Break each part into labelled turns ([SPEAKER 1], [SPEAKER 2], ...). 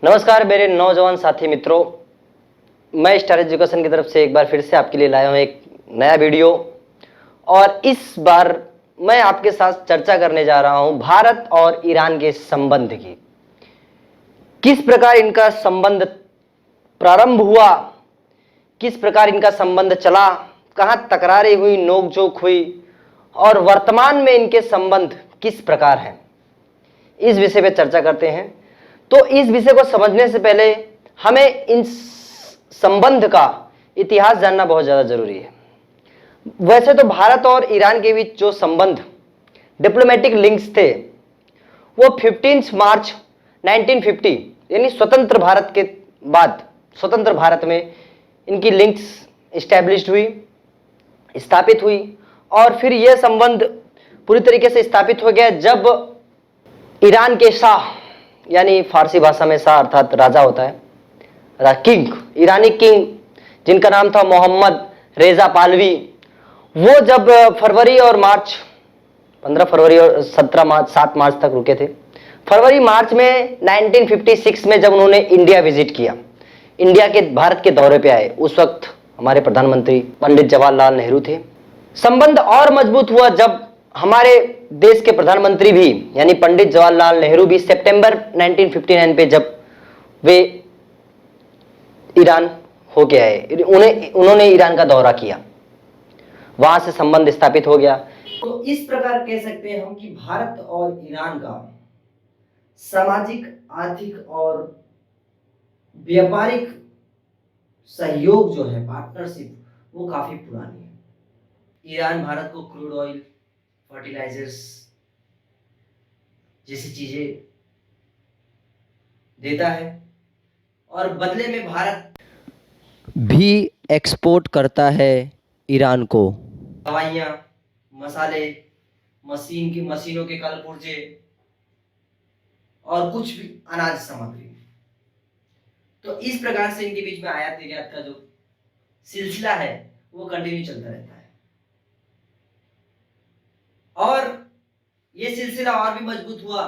[SPEAKER 1] नमस्कार मेरे नौजवान साथी मित्रों, मैं स्टार एजुकेशन की तरफ से एक बार फिर से आपके लिए लाया हूं एक नया वीडियो। और इस बार मैं आपके साथ चर्चा करने जा रहा हूं भारत और ईरान के संबंध की। किस प्रकार इनका संबंध प्रारंभ हुआ, किस प्रकार इनका संबंध चला, कहां तकरारें हुई, नोकझोंक हुई और वर्तमान में इनके संबंध किस प्रकार हैं, इस विषय पे चर्चा करते हैं। तो इस विषय को समझने से पहले हमें इन संबंध का इतिहास जानना बहुत ज्यादा जरूरी है। वैसे तो भारत और ईरान के बीच जो संबंध डिप्लोमेटिक लिंक्स थे वो 15 मार्च 1950 यानी स्वतंत्र भारत के बाद स्वतंत्र भारत में इनकी लिंक्स स्टैब्लिश्ड हुई, स्थापित हुई। और फिर यह संबंध पूरी तरीके से स्थापित हो गया जब ईरान के शाह, यानी फारसी भाषा में शाह अर्थात राजा होता है, किंग, ईरानी किंग जिनका नाम था मोहम्मद रेजा पालवी, वो जब फरवरी और मार्च 15 फरवरी और 17 मार्च 7 मार्च तक रुके थे। फरवरी मार्च में 1956 में जब उन्होंने इंडिया विजिट किया, इंडिया के भारत के दौरे पे आए, उस वक्त हमारे प्रधानमंत्री पंडित जवाहरलाल नेहरू थे। संबंध और मजबूत हुआ जब हमारे देश के प्रधानमंत्री भी यानी पंडित जवाहरलाल नेहरू भी सितंबर 1959 पे जब वे ईरान होके आए, उन्होंने ईरान का दौरा किया, वहां से संबंध स्थापित हो गया। तो इस प्रकार कह सकते हैं हम कि भारत और ईरान का सामाजिक, आर्थिक और व्यापारिक सहयोग जो है, पार्टनरशिप, वो काफी पुरानी है। ईरान भारत को क्रूड ऑयल, फर्टिलाइजर्स जैसी चीजें देता है और बदले में भारत भी एक्सपोर्ट करता है ईरान को दवाइयाँ, मसाले, मशीनों के कल पुर्जे और कुछ भी अनाज सामग्री। तो इस प्रकार से इनके बीच में आयात निर्यात का जो सिलसिला है वो कंटिन्यू चलता रहता है। और ये सिलसिला और भी मजबूत हुआ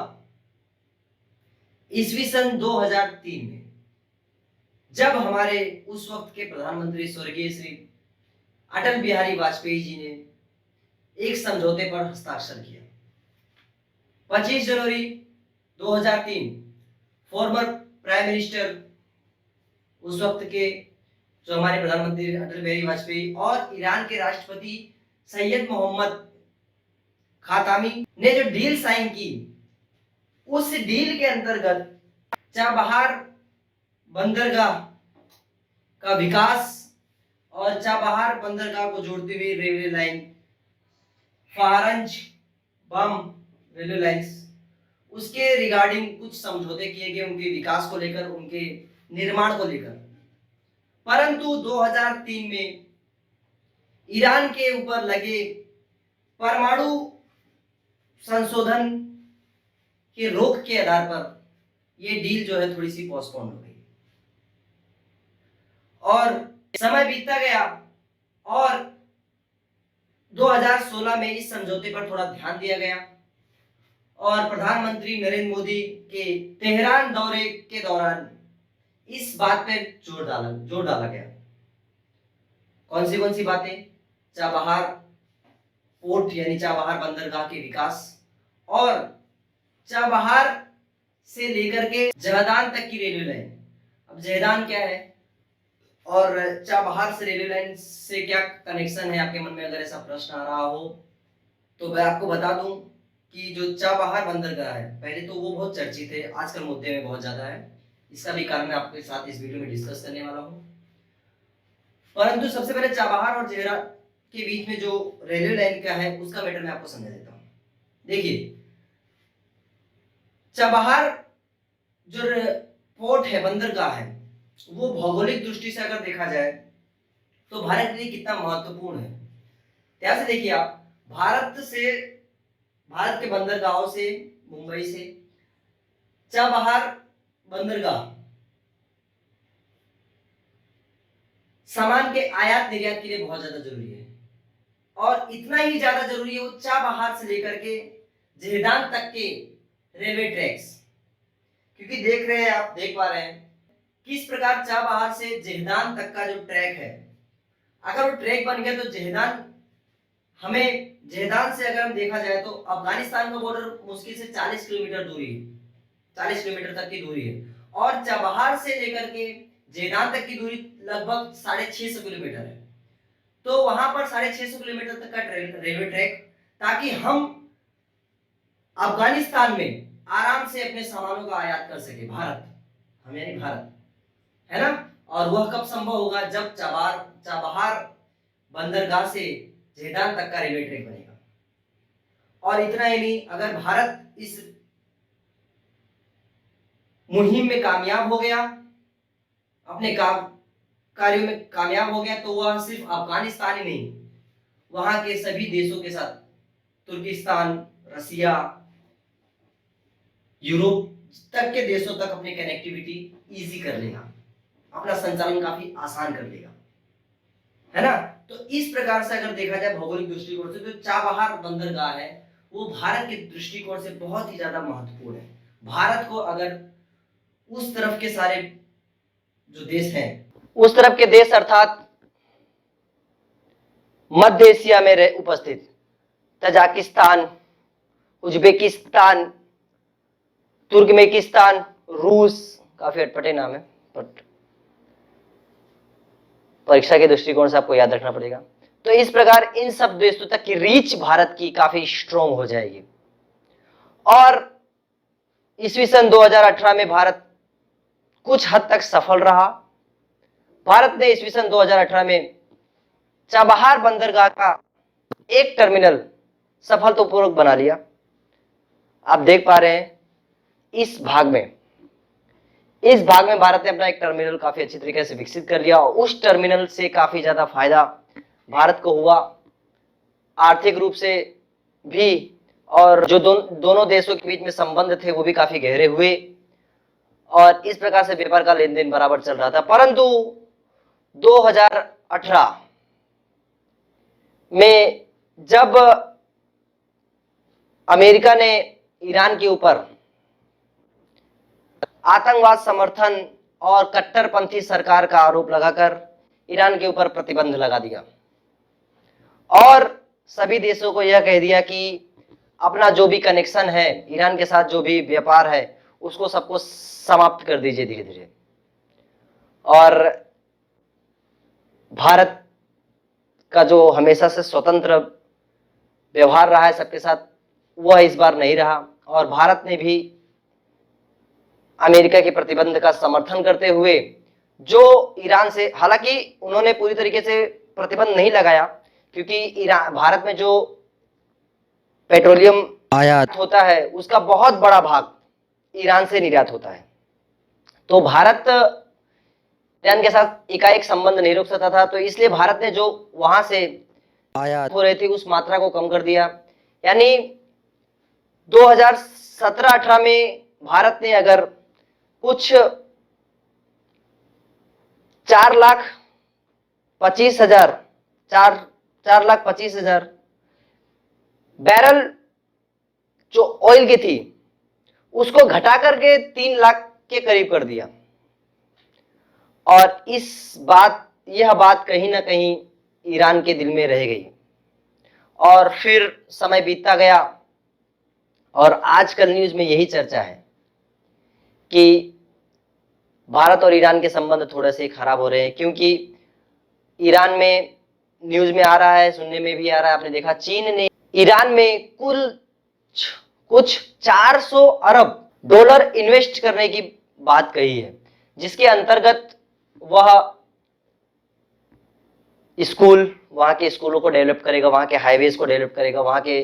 [SPEAKER 1] ईस्वी सन 2003 में, जब हमारे उस वक्त के प्रधानमंत्री स्वर्गीय श्री अटल बिहारी वाजपेयी जी ने एक समझौते पर हस्ताक्षर किया। 25 जनवरी 2003 फॉर्मर प्राइम मिनिस्टर उस वक्त के जो हमारे प्रधानमंत्री अटल बिहारी वाजपेयी और ईरान के राष्ट्रपति सैयद मोहम्मद खातामी ने जो डील साइन की, उस डील के अंतर्गत चाबहार बंदरगाह का विकास और चाबहार बंदरगाह को जोड़ती हुई रेलवे लाइन, फारंज बम रेलवे लाइंस, उसके रिगार्डिंग कुछ समझौते किए गए, उनके विकास को लेकर, उनके निर्माण को लेकर। परंतु 2003 में ईरान के ऊपर लगे परमाणु संशोधन के रोक के आधार पर यह डील जो है थोड़ी सी पोस्टपोन हो गई और समय बीतता गया और 2016 में इस समझौते पर थोड़ा ध्यान दिया गया और प्रधानमंत्री नरेंद्र मोदी के तेहरान दौरे के दौरान इस बात पे जोर डाला गया। कौन सी बातें? चाबहार पोर्ट यानी चाबहार बंदरगाह के विकास और चाबहार से लेकर के जहदान तक की रेलवे लाइन। अब जहदान क्या है और चाबहार से रेलवे लाइन से क्या कनेक्शन है, आपके मन में अगर ऐसा प्रश्न आ रहा हो तो मैं आपको बता दूं कि जो चाबहार बंदरगाह है, पहले तो वो बहुत चर्चित है, आजकल मुद्दे में बहुत ज्यादा है, इसका भी कारण मैं आपके साथ इस वीडियो में डिस्कस करने वाला हूं। परंतु सबसे पहले चाबहार और जहदान के बीच में जो रेलवे लाइन का है उसका मैटर मैं आपको समझा देता हूं। देखिए, चाबहार जो पोर्ट है, बंदरगाह है, वो भौगोलिक दृष्टि से अगर देखा जाए तो भारत के लिए कितना महत्वपूर्ण है। ध्यान से देखिए आप, भारत के बंदरगाहों से, मुंबई से चाबहार बंदरगाह सामान के आयात निर्यात के लिए बहुत ज्यादा जरूरी है और इतना ही ज्यादा जरूरी है वो चाबहार से लेकर के जहदान तक के रेलवे ट्रैक्स, क्योंकि देख रहे हैं, आप देख पा रहे हैं किस प्रकार चाबहार से जहदान तक का जो ट्रैक है, अगर वो ट्रैक बन गया तो जहदान से अगर हम देखा जाए तो अफगानिस्तान का बॉर्डर मुश्किल से 40 किलोमीटर दूरी है, 40 किलोमीटर तक की दूरी है, और चाबहार से लेकर के जहदान तक की दूरी लगभग 650 किलोमीटर है। तो वहां पर 650 किलोमीटर तक का रेलवे ट्रैक, ताकि हम अफगानिस्तान में आराम से अपने सामानों का आयात कर सके, भारत, हम यानी भारत, है ना। और वह कब संभव होगा, जब चाबहार बंदरगाह से जहदान तक का रेलवे ट्रैक बनेगा। और इतना ही नहीं, अगर भारत इस मुहिम में कामयाब हो गया, अपने कार्यों में कामयाब हो गया, तो वह सिर्फ अफगानिस्तान ही नहीं, वहां के सभी देशों के साथ, तुर्किस्तान, रसिया, यूरोप तक के देशों तक अपनी कनेक्टिविटी इजी कर लेगा, अपना संचालन काफी आसान कर लेगा, है ना। तो इस प्रकार से अगर देखा जाए भौगोलिक दृष्टिकोण से, तो चाबहार बंदरगाह है वो भारत के दृष्टिकोण से बहुत ही ज्यादा महत्वपूर्ण है। भारत को अगर उस तरफ के सारे जो देश हैं, उस तरफ के देश अर्थात मध्य एशिया में उपस्थित तजाकिस्तान, उज्बेकिस्तान, तुर्कमेनिस्तान, रूस, काफी अटपटे नाम है बट परीक्षा के दृष्टिकोण से आपको याद रखना पड़ेगा। तो इस प्रकार इन सब देशों तक की रीच भारत की काफी स्ट्रॉन्ग हो जाएगी। और ईस्वी सन 2018 में भारत कुछ हद तक सफल रहा। भारत ने ईस्वी सन 2018 में चाबहार बंदरगाह का एक टर्मिनल सफलतापूर्वक बना लिया। आप देख पा रहे हैं इस भाग में भारत ने अपना एक टर्मिनल काफी अच्छी तरीके से विकसित कर लिया, और उस टर्मिनल से काफी ज्यादा फायदा भारत को हुआ, आर्थिक रूप से भी, और जो दोनों देशों के बीच में संबंध थे वो भी काफी गहरे हुए, और इस प्रकार से व्यापार का लेन देन बराबर चल रहा था। परंतु 2018 में जब अमेरिका ने ईरान के ऊपर आतंकवाद समर्थन और कट्टरपंथी सरकार का आरोप लगाकर ईरान के ऊपर प्रतिबंध लगा दिया, और सभी देशों को यह कह दिया कि अपना जो भी कनेक्शन है ईरान के साथ, जो भी व्यापार है, उसको सबको समाप्त कर दीजिए धीरे धीरे। और भारत का जो हमेशा से स्वतंत्र व्यवहार रहा है सबके साथ, वह इस बार नहीं रहा, और भारत ने भी अमेरिका के प्रतिबंध का समर्थन करते हुए जो ईरान से, हालांकि उन्होंने पूरी तरीके से प्रतिबंध नहीं लगाया, क्योंकि भारत में जो पेट्रोलियम आयात होता है उसका बहुत बड़ा भाग ईरान से निर्यात होता है। तो भारत ईरान के साथ एकाएक संबंध नहीं रोक सकता था, तो इसलिए भारत ने जो वहां से आयात हो रही थी उस मात्रा को कम कर दिया। यानी 2017-18 में भारत ने अगर कुछ 4,25,000 बैरल जो ऑयल की थी उसको घटा करके 3 लाख के करीब कर दिया। और यह बात कहीं ना कहीं ईरान के दिल में रह गई, और फिर समय बीतता गया, और आजकल न्यूज में यही चर्चा है कि भारत और ईरान के संबंध थोड़े से खराब हो रहे हैं, क्योंकि ईरान में न्यूज में आ रहा है, सुनने में भी आ रहा है, आपने देखा चीन ने ईरान में कुछ 400 अरब डॉलर इन्वेस्ट करने की बात कही है, जिसके अंतर्गत वह वहां के स्कूलों को डेवलप करेगा, वहां के हाईवेज को डेवलप करेगा, वहां के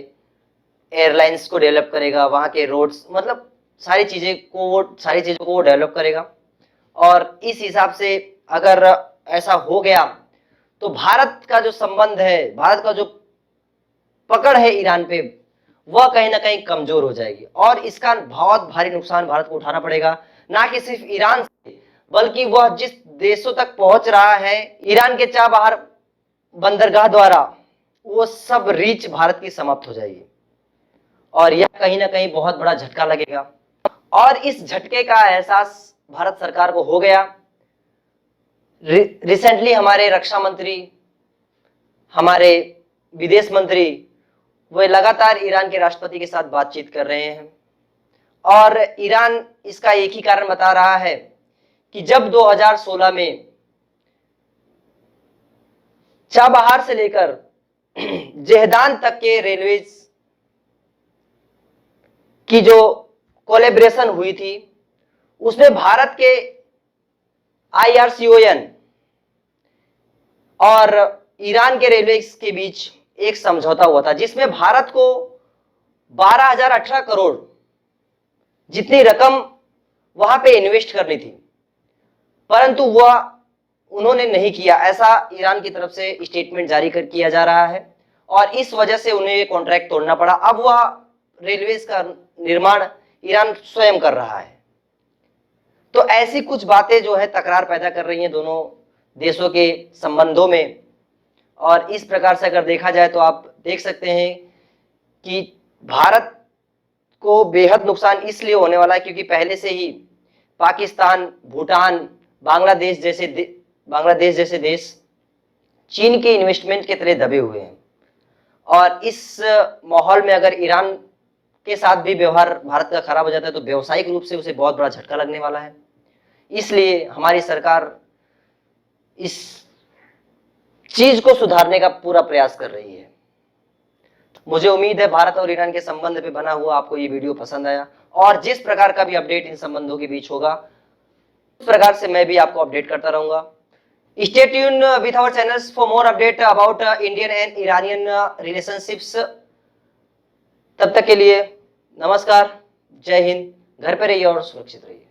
[SPEAKER 1] एयरलाइंस को डेवलप करेगा, वहां के रोड्स, मतलब सारी चीजों को वो डेवलप करेगा। और इस हिसाब से अगर ऐसा हो गया तो भारत का जो संबंध है, भारत का जो पकड़ है ईरान पे, वह कहीं ना कहीं कमजोर हो जाएगी, और इसका बहुत भारी नुकसान भारत को उठाना पड़ेगा, ना कि सिर्फ ईरान से, बल्कि वह जिस देशों तक पहुंच रहा है ईरान के चाबहार बंदरगाह द्वारा, वो सब रीच भारत की समाप्त हो जाएगी, और यह कहीं ना कहीं बहुत बड़ा झटका लगेगा। और इस झटके का एहसास भारत सरकार को हो गया। रिसेंटली हमारे रक्षा मंत्री, हमारे विदेश मंत्री, वे लगातार ईरान के राष्ट्रपति के साथ बातचीत कर रहे हैं और ईरान इसका एक ही कारण बता रहा है कि जब 2016 में चाबहार से लेकर जहदान तक के रेलवेज की जो कोलैबोरेशन हुई थी, उसमें भारत के IRCON और ईरान के रेलवे के बीच एक समझौता हुआ था, जिसमें भारत को 12,018 करोड़ जितनी रकम वहां पे इन्वेस्ट करनी थी, परंतु वह उन्होंने नहीं किया, ऐसा ईरान की तरफ से स्टेटमेंट जारी किया जा रहा है और इस वजह से उन्हें ये कॉन्ट्रैक्ट तोड़ना पड़ा। अब वह रेलवेज का निर्माण ईरान स्वयं कर रहा है। तो ऐसी कुछ बातें जो है तकरार पैदा कर रही हैं दोनों देशों के संबंधों में। और इस प्रकार से अगर देखा जाए तो आप देख सकते हैं कि भारत को बेहद नुकसान इसलिए होने वाला है क्योंकि पहले से ही पाकिस्तान, भूटान, बांग्लादेश जैसे देश चीन के इन्वेस्टमेंट के तले दबे हुए हैं और इस माहौल में अगर ईरान के साथ भी व्यवहार भारत का खराब हो जाता है तो व्यवसायिक रूप से उसे बहुत बड़ा झटका लगने वाला है। इसलिए हमारी सरकार इस चीज को सुधारने का पूरा प्रयास कर रही है। मुझे उम्मीद है भारत और ईरान के संबंध पे बना हुआ आपको ये वीडियो पसंद आया और जिस प्रकार का भी अपडेट इन संबंधों के बीच होगा उस प्रकार से मैं भी आपको अपडेट करता रहूंगा। Stay tune with our channels for more update about Indian and Iranian relationships. तब तक के लिए नमस्कार, जय हिंद, घर पे रहिए और सुरक्षित रहिए।